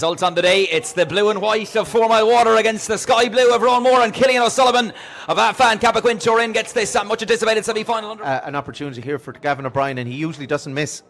Result on the day, it's the blue and white of Fourmilewater against the sky blue of Roanmore, and Cillian O'Sullivan of Fan Cappaquin Turin gets this much anticipated semi-final. An opportunity here for Gavin O'Brien, and he usually doesn't miss.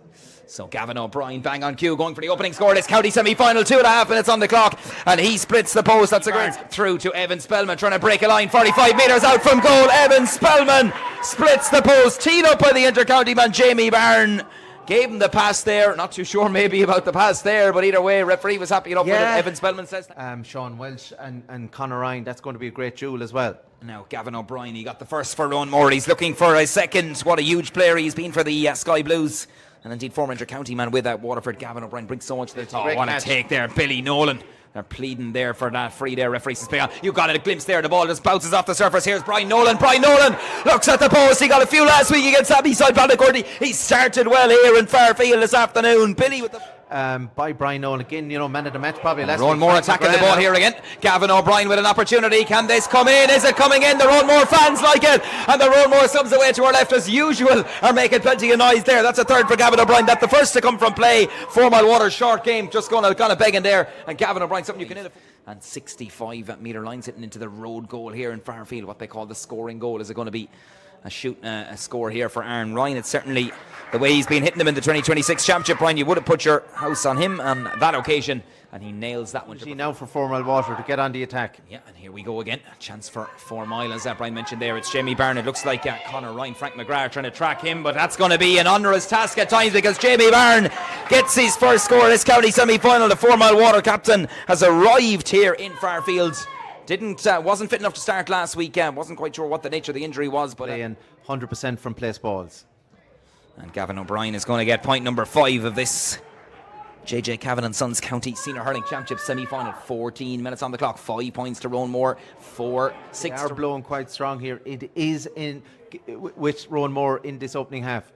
So Gavin O'Brien bang on cue, going for the opening score. This county semi-final, 2.5 minutes on the clock, and he splits the post. That's a great through to Evan Spellman, trying to break a line, 45 metres out from goal. Evan Spellman splits the post, teed up by the inter-county man Jamie Byrne. Gave him the pass there. Not too sure maybe about the pass there, but either way, referee was happy enough with it. Evan Spellman says Sean Welch and Conor Ryan, that's going to be a great duel as well. Now Gavin O'Brien, he got the first for Roanmore. He's looking for a second. What a huge player he's been for the Sky Blues. And indeed former inter-county man with Waterford. Gavin O'Brien brings so much to the top. Oh, what a take there. Billy Nolan. They're pleading there for that free there. Referee says, you got a glimpse there. The ball just bounces off the surface. Here's Brian Nolan. Brian Nolan looks at the post. He got a few last week against Abbeyside Ballycordy. He started well here in Fairfield this afternoon. Billy with the... by Brian Nolan again, man of the match probably last week. Roanmore attacking the ball here again. Gavin O'Brien with an opportunity. Can this come in? Is it coming in? The Roanmore fans like it, and the Roanmore subs away to our left as usual are making plenty of noise there. That's a third for Gavin O'Brien. That's the first to come from play. Fourmilewater short game, just going to begging there, and Gavin O'Brien something you can hit. And 65 metre lines hitting into the road goal here in Fairfield. What they call the scoring goal. Is it going to be a score here for Aaron Ryan? It's certainly the way he's been hitting them in the 2026 Championship. Brian, you would have put your house on him on that occasion, and he nails that one. Now for Fourmilewater to get on the attack. Yeah, and here we go again. A chance for Fourmile, as Brian mentioned there. It's Jamie Byrne. It looks like Conor Ryan, Frank McGrath trying to track him, but that's going to be an onerous task at times because Jamie Byrne gets his first score in this county semi-final. The Fourmilewater captain has arrived here in Fairfield. Wasn't fit enough to start last week. Wasn't quite sure what the nature of the injury was, but 100% from place balls. And Gavin O'Brien is going to get point number 5 of this JJ Cavan & Sons County Senior Hurling Championship semi-final. 14 minutes on the clock. 5 points to Roanmore. 4-6. They are blowing quite strong here. It is in with Roanmore in this opening half.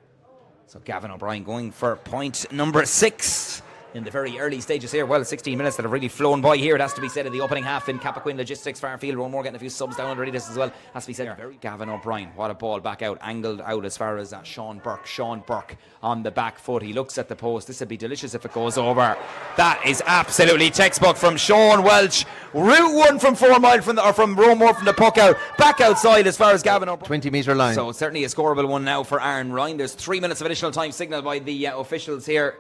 So Gavin O'Brien going for point number 6 in the very early stages here. Well, 16 minutes that have really flown by here, it has to be said, in the opening half in Cappaquin Logistics. Fairfield, Roanmore getting a few subs down already. This as well has to be said. Gavin O'Brien, what a ball back out, angled out as far as Sean Burke. Sean Burke on the back foot. He looks at the post. This would be delicious if it goes over. That is absolutely textbook from Sean Welch. Route 1 from Fourmile from Roanmore from the puck out. Back outside as far as Gavin O'Brien. 20 metre line. So certainly a scoreable one now for Aaron Ryan. There's 3 minutes of additional time signalled by the officials here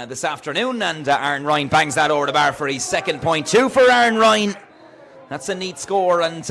this afternoon, and Aaron Ryan bangs that over the bar for his second point. 2 for Aaron Ryan. That's a neat score, and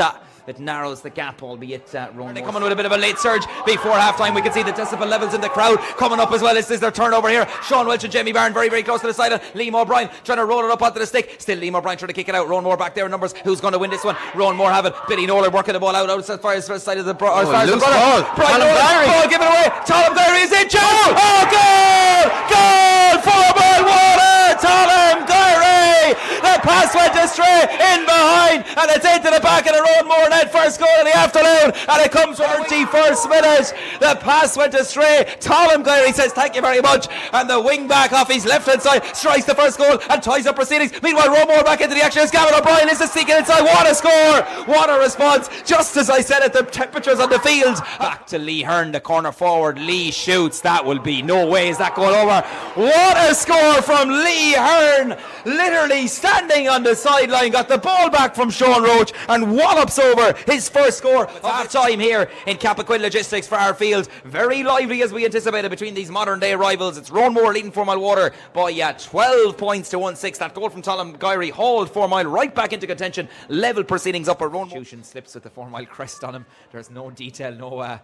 it narrows the gap, albeit Roanmore. They come in with a bit of a late surge before half-time. We can see the decibel levels in the crowd coming up as well. This is their turnover here. Sean Welch and Jamie Byrne very, very close to the side. Liam O'Brien trying to roll it up onto the stick. Still Liam O'Brien trying to kick it out. Roanmore back there in numbers. Who's going to win this one? Roanmore have it. Billy Nolan working the ball out as far as the side of the Brian Nolan. Ball given away. Tom Gary is in. Oh, goal! Goal! Fourmilewater! Tom Gary! The pass went astray in behind, and it's into the back of the Roanmore net. First goal of the afternoon, and it comes from 31st minute. The pass went astray. Tom Gary says thank you very much, and the wing back off his left hand side strikes the first goal and ties up proceedings. Meanwhile, Roanmore back into the action as Gavin O'Brien is sneaking inside. What a score! What a response! Just as I said it, the temperatures on the field. Back to Lee Hearn, the corner forward. Lee shoots. That will be no way is that goal over. What a score from Lee Hearn! Literally standing on the sideline, got the ball back from Sean Roach and wallops over his first score of half time here in Cappaquin Logistics for our field. Very lively as we anticipated between these modern day rivals. It's Roanmore leading Fourmilewater by 12 points to 1-6. That goal from Tom Gary hauled Fourmile right back into contention. Level proceedings up at Roanmore. Slips with the Fourmile crest on him. There's no detail,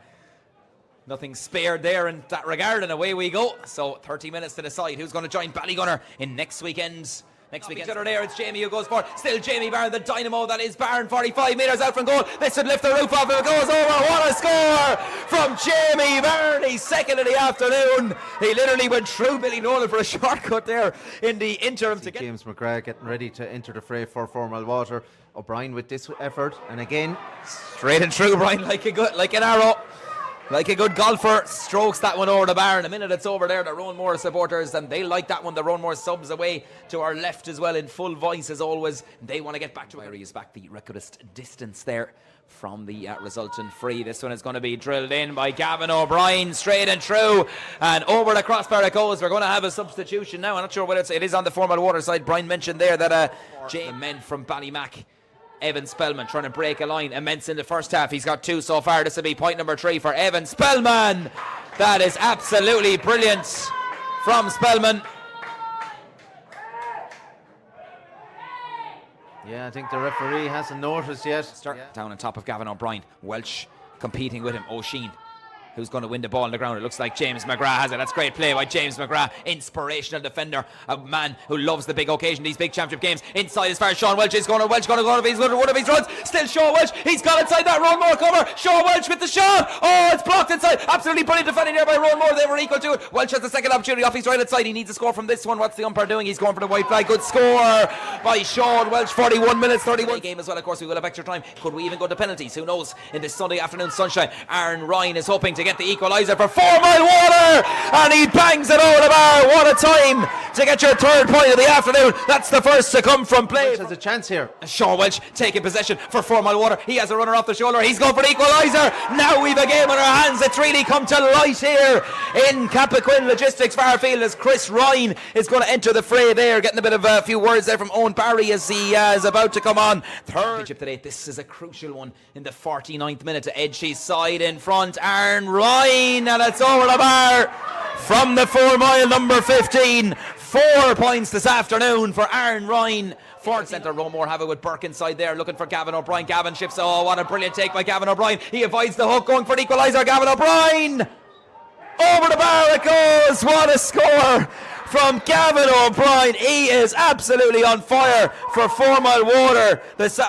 nothing spared there in that regard, and away we go. So 30 minutes to decide who's going to join Ballygunner in next weekend. Each other there, it's Jamie who goes for it. Still Jamie Byrne, the dynamo that is Byrne, 45 metres out from goal. This would lift the roof off if it goes over. What a score from Jamie Byrne. He's second in the afternoon. He literally went through Billy Nolan for a shortcut there in the interim to get James McGrath getting ready to enter the fray for Fourmilewater. O'Brien with this effort, and again straight and through, Brian, like an arrow. Like a good golfer, strokes that one over the bar. In a minute it's over there, the Roanmore supporters, and they like that one. The Roanmore subs away to our left as well in full voice as always. They want to get back to where he is back the recordist distance there from the resultant free. This one is going to be drilled in by Gavin O'Brien, straight and true, and over the crossbar it goes. We're going to have a substitution now. I'm not sure whether it is on the Fourmilewater side. Brian mentioned there that the men from Ballymac, Evan Spellman trying to break a line. Immense in the first half. He's got 2 so far. This will be point number 3 for Evan Spellman. That is absolutely brilliant from Spellman. Yeah, I think the referee hasn't noticed yet. Down on top of Gavin O'Brien. Welsh competing with him. O'Sheen, who's going to win the ball on the ground. It looks like James McGrath has it. That's great play by James McGrath. Inspirational defender. A man who loves the big occasion, these big championship games. Inside as far as Sean Welch is going. Welch going to go on one of his runs. Still Sean Welch. He's got inside that Roanmore cover. Sean Welch with the shot. Oh, it's blocked inside. Absolutely brilliant defending there by Roanmore. They were equal to it. Welch has the second opportunity off his right side. He needs a score from this one. What's the umpire doing? He's going for the white flag. Good score by Sean Welch. 41 minutes, 31 game as well. Of course, we will have extra time. Could we even go to penalties? Who knows? In this Sunday afternoon sunshine, Aaron Ryan is hoping to get the equaliser for Fourmilewater, and he bangs it over the bar. What a time to get your 3rd point of the afternoon. That's the first to come from play. Welch has a chance here. Sean Welch taking possession for Fourmilewater. He has a runner off the shoulder. He's going for the equaliser. Now we've a game on our hands. It's really come to light here in Cappoquin Logistics Farfield as Chris Ryan is going to enter the fray there, getting a bit of a few words there from Owen Barry as he is about to come on. Third today. This is a crucial one in the 49th minute to edge his side in front. Aaron Ryan, and it's over the bar from the 4 mile number 15. 4 points this afternoon for Aaron Ryan. Forward centre Roanmore have it with Burke inside there looking for Gavin O'Brien. Gavin shifts. Oh, what a brilliant take by Gavin O'Brien. He avoids the hook, going for the equaliser. Gavin O'Brien over the bar it goes. What a score from Gavin O'Brien. He is absolutely on fire for Fourmilewater,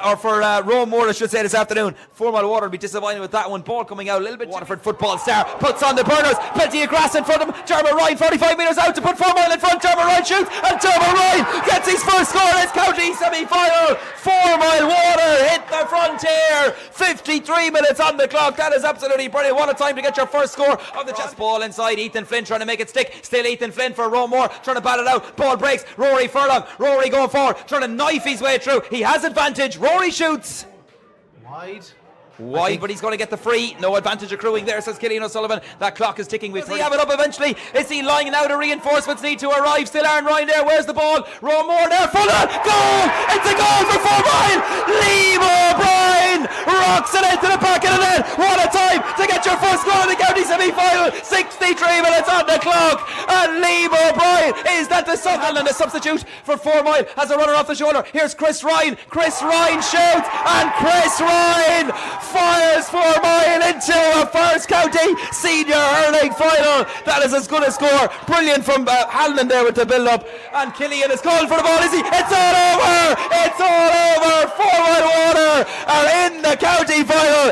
or for Roanmore I should say, this afternoon. Fourmilewater will be disappointed with that one. Ball coming out a little bit. Waterford football star puts on the burners. Plenty of grass in front of him. Dermot Ryan 45 metres out to put Fourmile in front. Dermot Ryan shoots, and Dermot Ryan gets his first score in his county semi-final. Fourmilewater hit the frontier. 53 minutes on the clock. That is absolutely brilliant. What a time to get your first score of the chess. Ball inside. Ethan Flynn trying to make it stick. Still Ethan Flynn for Roanmore, trying to bat it out. Ball breaks. Rory Furlong. Rory going forward, trying to knife his way through. He has advantage. Rory shoots wide, but he's going to get the free. No advantage accruing there, says Killian O'Sullivan. That clock is ticking. Will he have it up eventually? Is he lying now? The reinforcements need to arrive. Still Aaron Ryan there. Where's the ball? Roanmore there. Full on. Goal! It's a goal for Fourmile. Liam O'Brien rocks it into the back of the net. What a time to get your first goal in the county semi-final. 63 minutes on the clock, and Liam O'Brien is that the Sutherland, and the substitute for Fourmile has a runner off the shoulder. Here's Chris Ryan. Chris Ryan shoots, and Chris Ryan fires Fourmile into a first county senior hurling final. That is as good a score. Brilliant from Halnan there with the build-up, and Killian is called for the ball. Is he? It's all over. It's all over. Fourmilewater are in the county final.